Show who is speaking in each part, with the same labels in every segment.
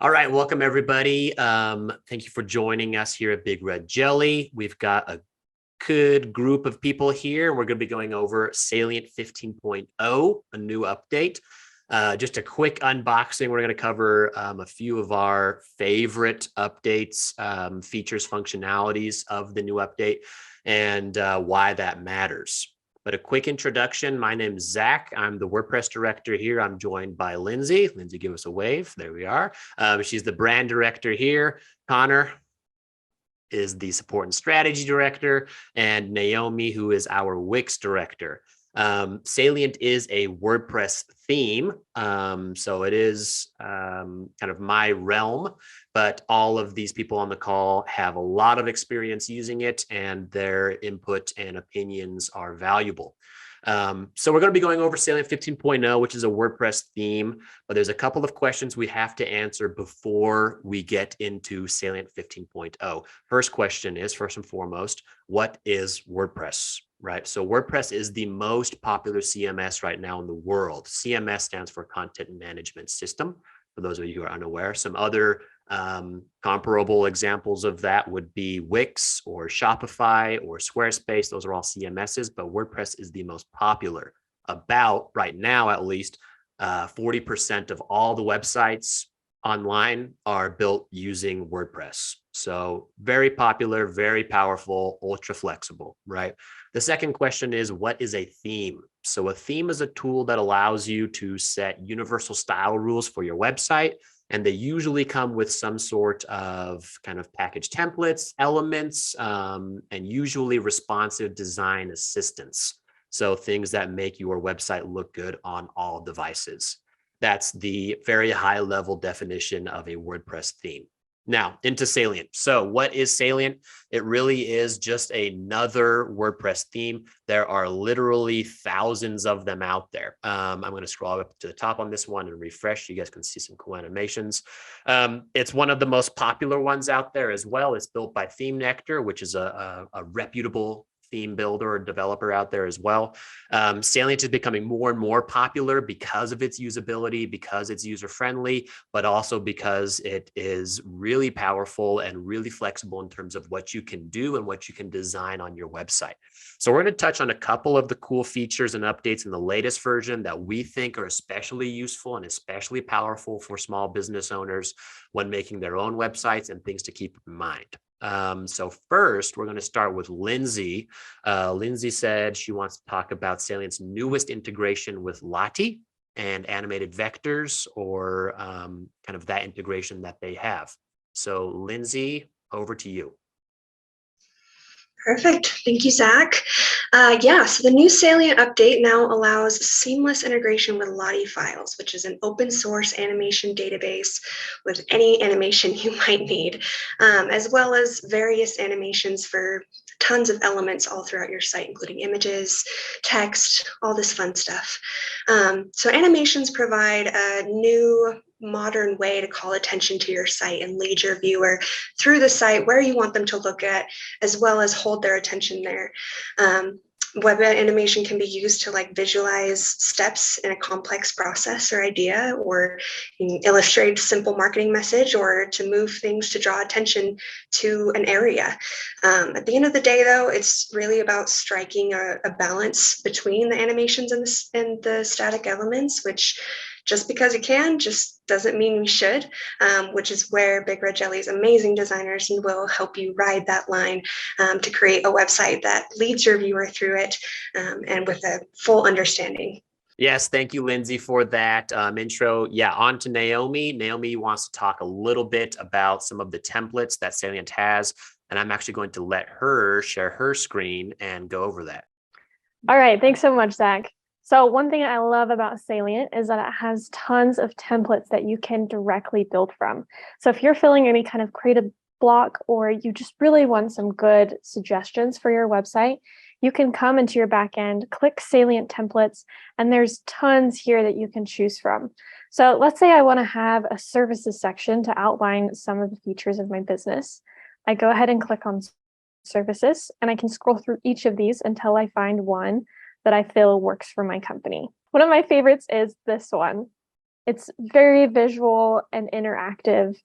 Speaker 1: All right, welcome everybody. Thank you for joining us here at Big Red Jelly. We've got a good group of people here. We're going to be going over Salient 15.0, a new update. Just a quick unboxing. We're going to cover a few of our favorite updates, features, functionalities of the new update, and why that matters. But a quick introduction. My name is Zach. I'm the WordPress director here. I'm joined by Lindsay. Lindsay, give us a wave. There we are. She's the brand director here. Connor is the support and strategy director, and Naomi, who is our Wix director. Salient is a WordPress theme, so it is kind of my realm, but all of these people on the call have a lot of experience using it, and their input and opinions are valuable. So we're going to be going over Salient 15.0, which is a WordPress theme, but there's a couple of questions we have to answer before we get into Salient 15.0. First question is, first and foremost, what is WordPress? Right. So WordPress is the most popular CMS right now in the world. CMS stands for Content Management System. For those of you who are unaware, some other comparable examples of that would be Wix or Shopify or Squarespace. Those are all CMSs, but WordPress is the most popular. About right now, at least 40% of all the websites online are built using WordPress. So very popular, very powerful, ultra flexible, right? The second question is, what is a theme? So a theme is a tool that allows you to set universal style rules for your website. And they usually come with some sort of kind of package templates, elements, and usually responsive design assistance. So things that make your website look good on all devices. That's the very high level definition of a WordPress theme. Now into Salient. So what is Salient? It really is just another WordPress theme. There are literally thousands of them out there. I'm going to scroll up to the top on this one and refresh. You guys can see some cool animations. It's one of the most popular ones out there as well. It's built by Theme Nectar, which is a reputable theme builder or developer out there as well. Salient is becoming more and more popular because of its usability, because it's user-friendly, but also because it is really powerful and really flexible in terms of what you can do and what you can design on your website. So we're going to touch on a couple of the cool features and updates in the latest version that we think are especially useful and especially powerful for small business owners when making their own websites, and things to keep in mind. So first, we're going to start with Lindsay. Lindsay said she wants to talk about Salient's newest integration with Lottie and animated vectors, or kind of that integration that they have. So Lindsay, over to you.
Speaker 2: Perfect. Thank you, Zach. So the new Salient update now allows seamless integration with Lottie files, which is an open source animation database with any animation you might need, as well as various animations for tons of elements all throughout your site, including images, text, all this fun stuff. So animations provide a new modern way to call attention to your site and lead your viewer through the site where you want them to look at, as well as hold their attention there. Web animation can be used to visualize steps in a complex process or idea, or illustrate a simple marketing message, or to move things to draw attention to an area. At the end of the day, though, it's really about striking a balance between the animations and the static elements, which just because it can just doesn't mean we should, which is where Big Red Jelly's amazing designers will help you ride that line to create a website that leads your viewer through it and with a full understanding.
Speaker 1: Yes, thank you, Lindsay, for that intro. Yeah, on to Naomi. Naomi wants to talk a little bit about some of the templates that Salient has, and I'm actually going to let her share her screen and go over that.
Speaker 3: All right, thanks so much, Zach. So one thing I love about Salient is that it has tons of templates that you can directly build from. So if you're feeling any kind of creative block, or you just really want some good suggestions for your website, you can come into your backend, click Salient templates, and there's tons here that you can choose from. So let's say I want to have a services section to outline some of the features of my business. I go ahead and click on services, and I can scroll through each of these until I find one that I feel works for my company. One of my favorites is this one. It's very visual and interactive,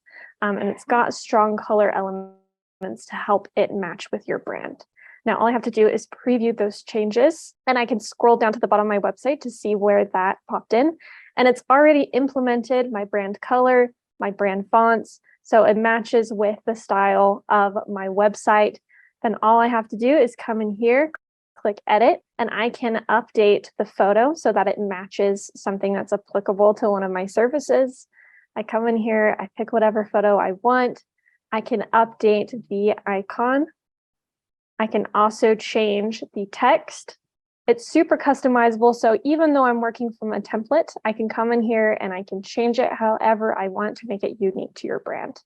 Speaker 3: and it's got strong color elements to help it match with your brand. Now, all I have to do is preview those changes, and I can scroll down to the bottom of my website to see where that popped in. And it's already implemented my brand color, my brand fonts, so it matches with the style of my website. Then all I have to do is come in here, click edit, and I can update the photo so that it matches something that's applicable to one of my services. I come in here, I pick whatever photo I want. I can update the icon. I can also change the text. It's super customizable. So even though I'm working from a template, I can come in here and I can change it however I want to make it unique to your brand.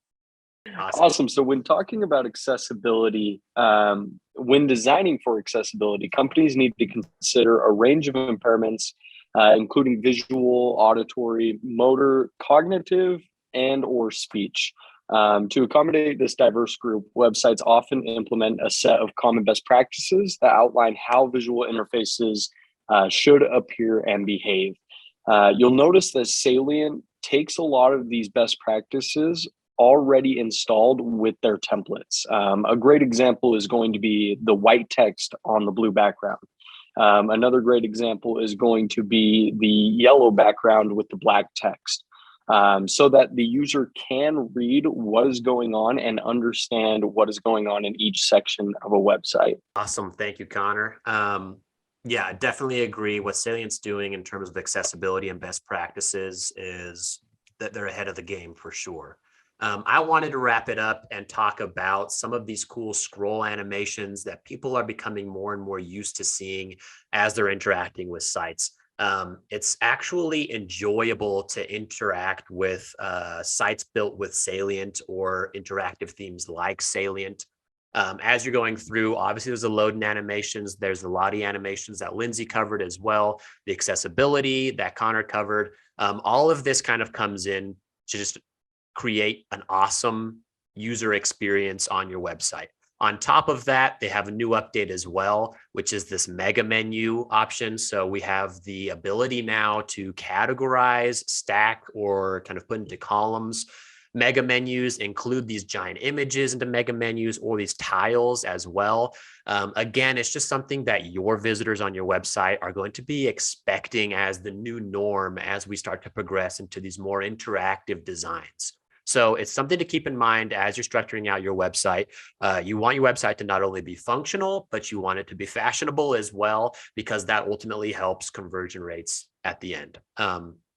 Speaker 4: Awesome. So when talking about accessibility, when designing for accessibility, companies need to consider a range of impairments, including visual, auditory, motor, cognitive, and or speech. To accommodate this diverse group, websites often implement a set of common best practices that outline how visual interfaces should appear and behave. You'll notice that Salient takes a lot of these best practices already installed with their templates. A great example is going to be the white text on the blue background. Another great example is going to be the yellow background with the black text. So that the user can read what is going on and understand what is going on in each section of a website.
Speaker 1: Awesome. Thank you, Connor. Yeah, I definitely agree. What Salient's doing in terms of accessibility and best practices is that they're ahead of the game for sure. I wanted to wrap it up and talk about some of these cool scroll animations that people are becoming more and more used to seeing as they're interacting with sites. It's actually enjoyable to interact with sites built with Salient or interactive themes like Salient. As you're going through, obviously there's the loading animations, there's the Lottie animations that Lindsay covered as well, the accessibility that Connor covered. All of this kind of comes in to just create an awesome user experience on your website. On top of that, they have a new update as well, which is this mega menu option. So we have the ability now to categorize, stack, or kind of put into columns. Mega menus include these giant images into mega menus or these tiles as well. Again, it's just something that your visitors on your website are going to be expecting as the new norm as we start to progress into these more interactive designs. So it's something to keep in mind as you're structuring out your website. You want your website to not only be functional, but you want it to be fashionable as well, because that ultimately helps conversion rates at the end.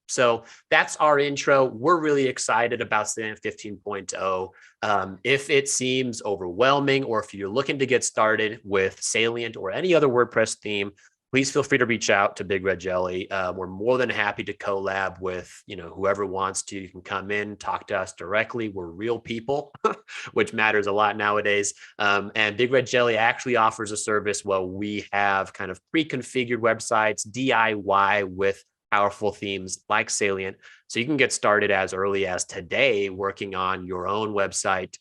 Speaker 1: So that's our intro. We're really excited about Salient 15.0. If it seems overwhelming, or if you're looking to get started with Salient or any other WordPress theme, please feel free to reach out to Big Red Jelly. We're more than happy to collab with, whoever wants to. You can come in, talk to us directly. We're real people, which matters a lot nowadays. And Big Red Jelly actually offers a service where we have kind of pre-configured websites, DIY with powerful themes like Salient. So you can get started as early as today working on your own website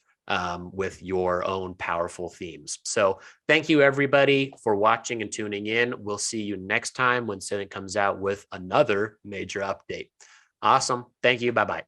Speaker 1: with your own powerful themes. So thank you everybody for watching and tuning in. We'll see you next time when Salient comes out with another major update. Awesome. Thank you. Bye-bye.